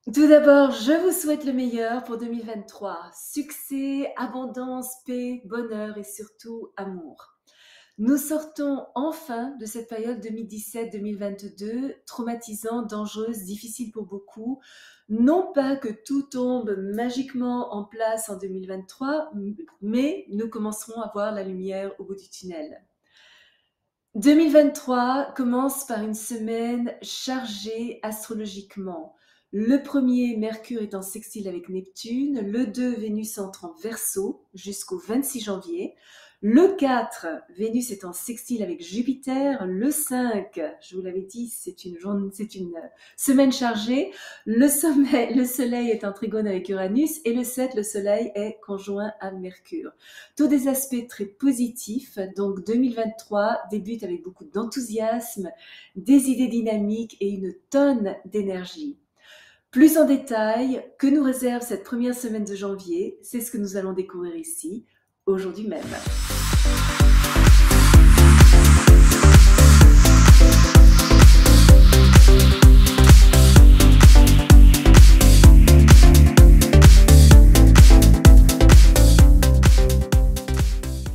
Tout d'abord, je vous souhaite le meilleur pour 2023. Succès, abondance, paix, bonheur et surtout amour. Nous sortons enfin de cette période 2017-2022, traumatisante, dangereuse, difficile pour beaucoup. Non pas que tout tombe magiquement en place en 2023, mais nous commencerons à voir la lumière au bout du tunnel. 2023 commence par une semaine chargée astrologiquement. Le premier, Mercure est en sextile avec Neptune. Le 2, Vénus entre en Verseau jusqu'au 26 janvier. Le 4, Vénus est en sextile avec Jupiter. Le 5, je vous l'avais dit, c'est une semaine chargée. Le Soleil est en trigone avec Uranus. Et le 7, le Soleil est conjoint à Mercure. Tous des aspects très positifs. Donc 2023 débute avec beaucoup d'enthousiasme, des idées dynamiques et une tonne d'énergie. Plus en détail, que nous réserve cette première semaine de janvier, c'est ce que nous allons découvrir ici, aujourd'hui même.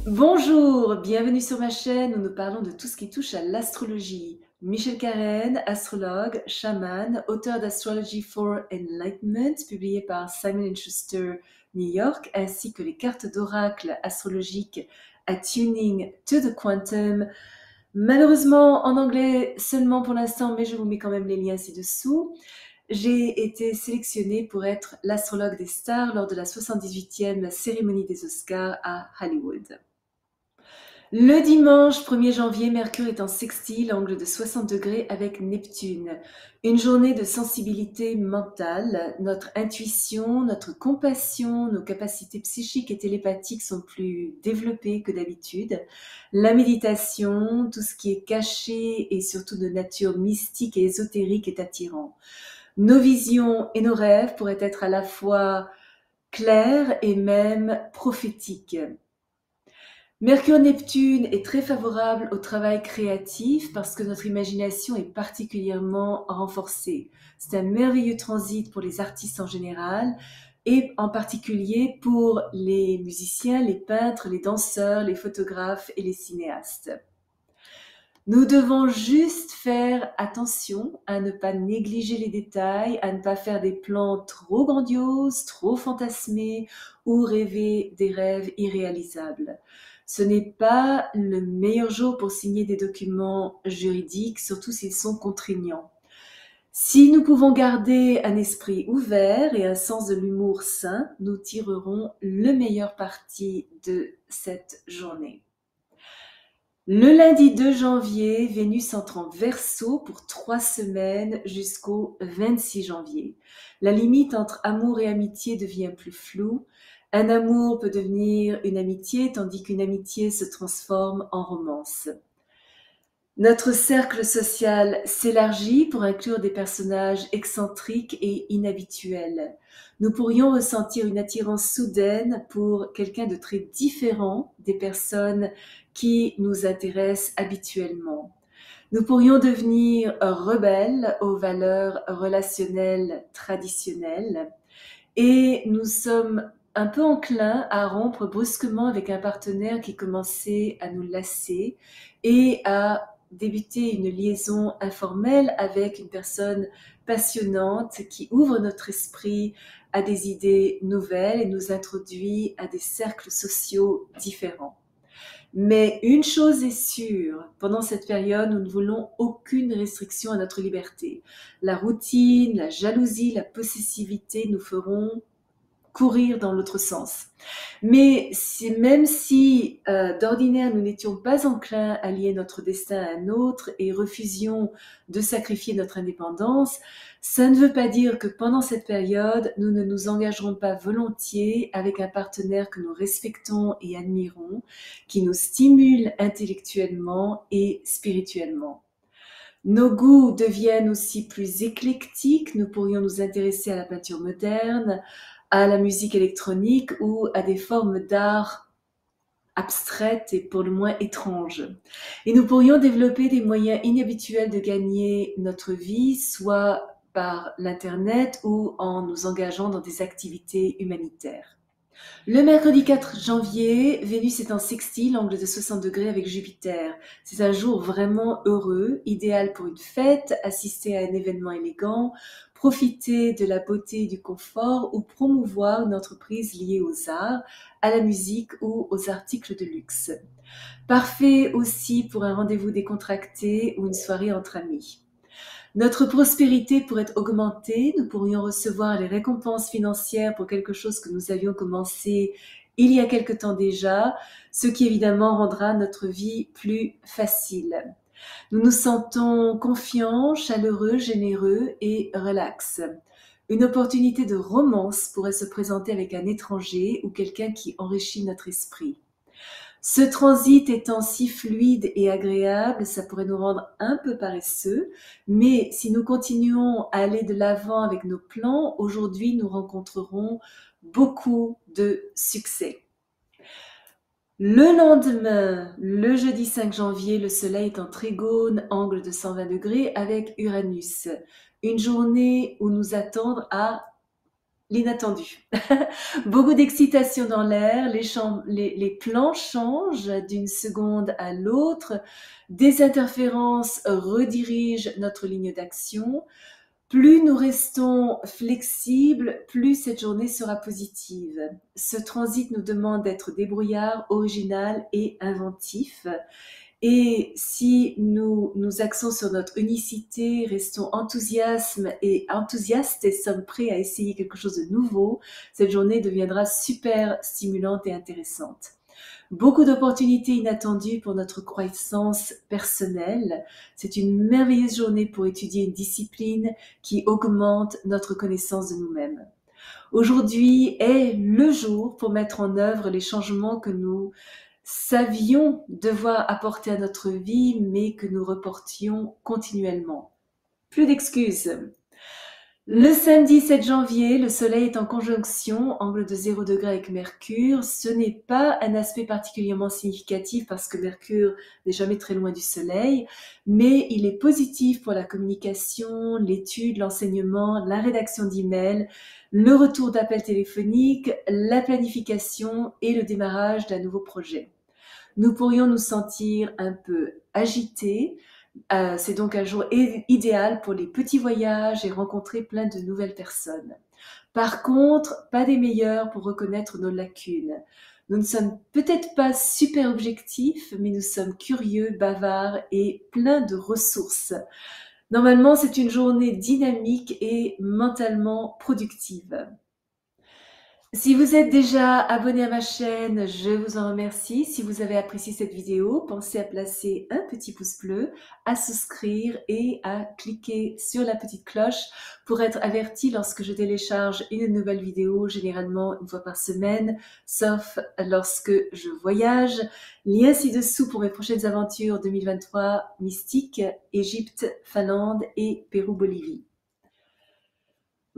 Bonjour, bienvenue sur ma chaîne où nous parlons de tout ce qui touche à l'astrologie. Michel Karen, astrologue, chaman, auteur d'Astrology for Enlightenment, publié par Simon & Schuster, New York, ainsi que les cartes d'oracle astrologiques Attuning to the Quantum. Malheureusement en anglais seulement pour l'instant, mais je vous mets quand même les liens ci-dessous. J'ai été sélectionnée pour être l'astrologue des stars lors de la 78e cérémonie des Oscars à Hollywood. Le dimanche 1er janvier, Mercure est en sextile, angle de 60 degrés avec Neptune. Une journée de sensibilité mentale. Notre intuition, notre compassion, nos capacités psychiques et télépathiques sont plus développées que d'habitude. La méditation, tout ce qui est caché et surtout de nature mystique et ésotérique est attirant. Nos visions et nos rêves pourraient être à la fois clairs et même prophétiques. Mercure-Neptune est très favorable au travail créatif parce que notre imagination est particulièrement renforcée. C'est un merveilleux transit pour les artistes en général et en particulier pour les musiciens, les peintres, les danseurs, les photographes et les cinéastes. Nous devons juste faire attention à ne pas négliger les détails, à ne pas faire des plans trop grandioses, trop fantasmés ou rêver des rêves irréalisables. Ce n'est pas le meilleur jour pour signer des documents juridiques, surtout s'ils sont contraignants. Si nous pouvons garder un esprit ouvert et un sens de l'humour sain, nous tirerons le meilleur parti de cette journée. Le lundi 2 janvier, Vénus entre en Verseau pour 3 semaines jusqu'au 26 janvier. La limite entre amour et amitié devient plus floue. Un amour peut devenir une amitié, tandis qu'une amitié se transforme en romance. Notre cercle social s'élargit pour inclure des personnages excentriques et inhabituels. Nous pourrions ressentir une attirance soudaine pour quelqu'un de très différent des personnes qui nous intéressent habituellement. Nous pourrions devenir rebelles aux valeurs relationnelles traditionnelles et nous sommes un peu enclins à rompre brusquement avec un partenaire qui commençait à nous lasser et à débuter une liaison informelle avec une personne passionnante qui ouvre notre esprit à des idées nouvelles et nous introduit à des cercles sociaux différents. Mais une chose est sûre, pendant cette période, nous ne voulons aucune restriction à notre liberté. La routine, la jalousie, la possessivité nous feront courir dans l'autre sens. Mais même si d'ordinaire nous n'étions pas enclins à lier notre destin à un autre et refusions de sacrifier notre indépendance, ça ne veut pas dire que pendant cette période, nous ne nous engagerons pas volontiers avec un partenaire que nous respectons et admirons, qui nous stimule intellectuellement et spirituellement. Nos goûts deviennent aussi plus éclectiques. Nous pourrions nous intéresser à la peinture moderne, à la musique électronique ou à des formes d'art abstraites et pour le moins étranges. Et nous pourrions développer des moyens inhabituels de gagner notre vie, soit par l'Internet ou en nous engageant dans des activités humanitaires. Le mercredi 4 janvier, Vénus est en sextile, angle de 60 degrés avec Jupiter. C'est un jour vraiment heureux, idéal pour une fête, assister à un événement élégant, profiter de la beauté et du confort ou promouvoir une entreprise liée aux arts, à la musique ou aux articles de luxe. Parfait aussi pour un rendez-vous décontracté ou une soirée entre amis. Notre prospérité pourrait augmenter, nous pourrions recevoir les récompenses financières pour quelque chose que nous avions commencé il y a quelque temps déjà, ce qui évidemment rendra notre vie plus facile. Nous nous sentons confiants, chaleureux, généreux et relax. Une opportunité de romance pourrait se présenter avec un étranger ou quelqu'un qui enrichit notre esprit. Ce transit étant si fluide et agréable, ça pourrait nous rendre un peu paresseux, mais si nous continuons à aller de l'avant avec nos plans, aujourd'hui nous rencontrerons beaucoup de succès. Le lendemain, le jeudi 5 janvier, le soleil est en trigone, angle de 120 degrés avec Uranus. Une journée où nous attendre à l'inattendu. Beaucoup d'excitation dans l'air, les plans changent d'une seconde à l'autre, des interférences redirigent notre ligne d'action. Plus nous restons flexibles, plus cette journée sera positive. Ce transit nous demande d'être débrouillard, original et inventif. Et si nous nous axons sur notre unicité, restons enthousiastes et sommes prêts à essayer quelque chose de nouveau, cette journée deviendra super stimulante et intéressante. Beaucoup d'opportunités inattendues pour notre croissance personnelle. C'est une merveilleuse journée pour étudier une discipline qui augmente notre connaissance de nous-mêmes. Aujourd'hui est le jour pour mettre en œuvre les changements que nous savions devoir apporter à notre vie, mais que nous reportions continuellement. Plus d'excuses. Le samedi 7 janvier, le soleil est en conjonction, angle de 0 degré avec Mercure. Ce n'est pas un aspect particulièrement significatif parce que Mercure n'est jamais très loin du soleil, mais il est positif pour la communication, l'étude, l'enseignement, la rédaction d'emails, le retour d'appels téléphoniques, la planification et le démarrage d'un nouveau projet. Nous pourrions nous sentir un peu agités. C'est donc un jour idéal pour les petits voyages et rencontrer plein de nouvelles personnes. Par contre, pas des meilleurs pour reconnaître nos lacunes. Nous ne sommes peut-être pas super objectifs, mais nous sommes curieux, bavards et pleins de ressources. Normalement, c'est une journée dynamique et mentalement productive. Si vous êtes déjà abonné à ma chaîne, je vous en remercie. Si vous avez apprécié cette vidéo, pensez à placer un petit pouce bleu, à souscrire et à cliquer sur la petite cloche pour être averti lorsque je télécharge une nouvelle vidéo, généralement une fois par semaine, sauf lorsque je voyage. Lien ci-dessous pour mes prochaines aventures 2023 mystiques, Égypte, Finlande et Pérou-Bolivie.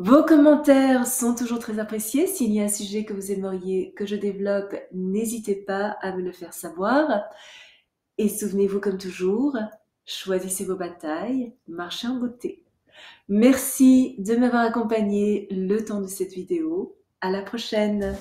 Vos commentaires sont toujours très appréciés. S'il y a un sujet que vous aimeriez que je développe, n'hésitez pas à me le faire savoir. Et souvenez-vous comme toujours, choisissez vos batailles, marchez en beauté. Merci de m'avoir accompagné le temps de cette vidéo. À la prochaine!